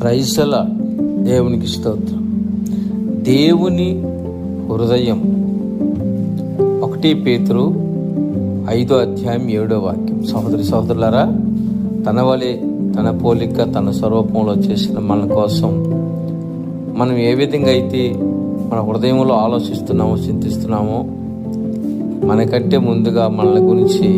ప్రైజల దేవునికి స్తోత్రం. దేవుని హృదయం 1 పేతురు 5:7. సహోదరి సహోదరులారా, తన వలె తన పోలిక తన స్వరూపంలో చేసిన మన కోసం మనం ఏ విధంగా అయితే మన హృదయంలో ఆలోచిస్తున్నామో చింతిస్తున్నామో, మనకంటే ముందుగా మనల గురించి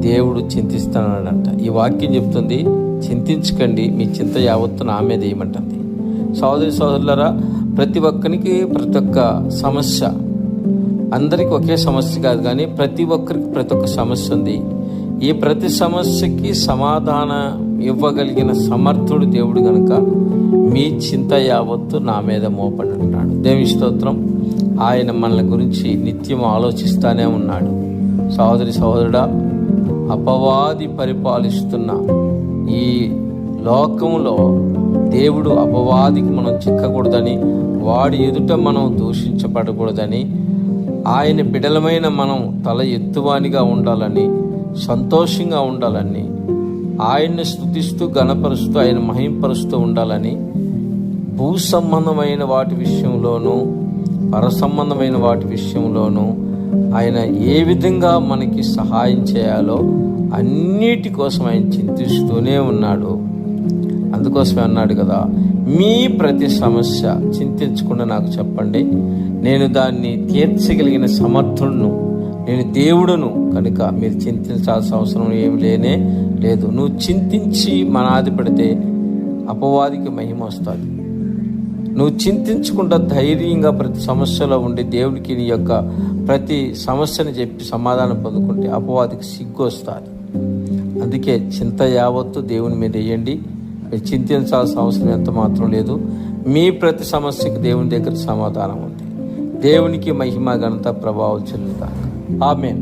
దేవుడు చింతిస్తున్నాడంట. ఈ వాక్యం చెప్తుంది, చింతించకండి, మీ చింత యావత్తు నా మీద ఏమంటుంది. సహోదరి సహోదరులారా, ప్రతి ఒక్కరికి ప్రతి ఒక్క సమస్య, అందరికీ ఒకే సమస్య కాదు, కానీ ప్రతి ఒక్కరికి ప్రతి ఒక్క సమస్య ఉంది. ఈ ప్రతి సమస్యకి సమాధానం ఇవ్వగలిగిన సమర్థుడు దేవుడు గనుక మీ చింత యావత్తు నా మీద మోపడి ఉంటాడు. దేవుని స్తోత్రం. ఆయన మనల గురించి నిత్యం ఆలోచిస్తానే ఉన్నాడు. సహోదరి సహోదరుడా, అపవాది పరిపాలిస్తున్న ఈ లోకంలో దేవుడు అపవాదికి మనం చిక్కకూడదని, వాడి ఎదుట మనం దూషించబడకూడదని, ఆయన బిడలమైన మనం తల ఎత్తువానిగా ఉండాలని, సంతోషంగా ఉండాలని, ఆయన్ని స్తుతిస్తూ గణపరుస్తూ ఆయన మహింపరుస్తూ ఉండాలని, భూ సంబంధమైన వాటి విషయంలోనూ పర సంబంధమైన వాటి విషయంలోనూ ఆయన ఏ విధంగా మనకి సహాయం చేయాలో అన్నిటి కోసం ఆయన చింతిస్తూనే ఉన్నాడు. అందుకోసమే అన్నాడు కదా, మీ ప్రతి సమస్య చింతించకుండా నాకు చెప్పండి, నేను దాన్ని తీర్చగలిగిన సమర్థుడును, నేను దేవుడును కనుక మీరు చింతించాల్సిన అవసరం ఏమి లేనే లేదు. నువ్వు చింతించి మనాది పెడితే అపవాదికి మహిమ వస్తుంది. నువ్వు చింతించకుండా ధైర్యంగా ప్రతి సమస్యలో ఉండి దేవుడికి నీ యొక్క ప్రతి సమస్యని చెప్పి సమాధానం పొందుకుంటే అపవాదికి సిగ్గు వస్తుంది. అందుకే చింత యావత్తు దేవుని మీద వేయండి. మీరు చింతించాల్సిన అవసరం ఎంత మాత్రం లేదు. మీ ప్రతి సమస్యకు దేవుని దగ్గర సమాధానం ఉంది. దేవునికి మహిమ ఘనత ప్రభావం చెల్లుతాయి. ఆమేన్.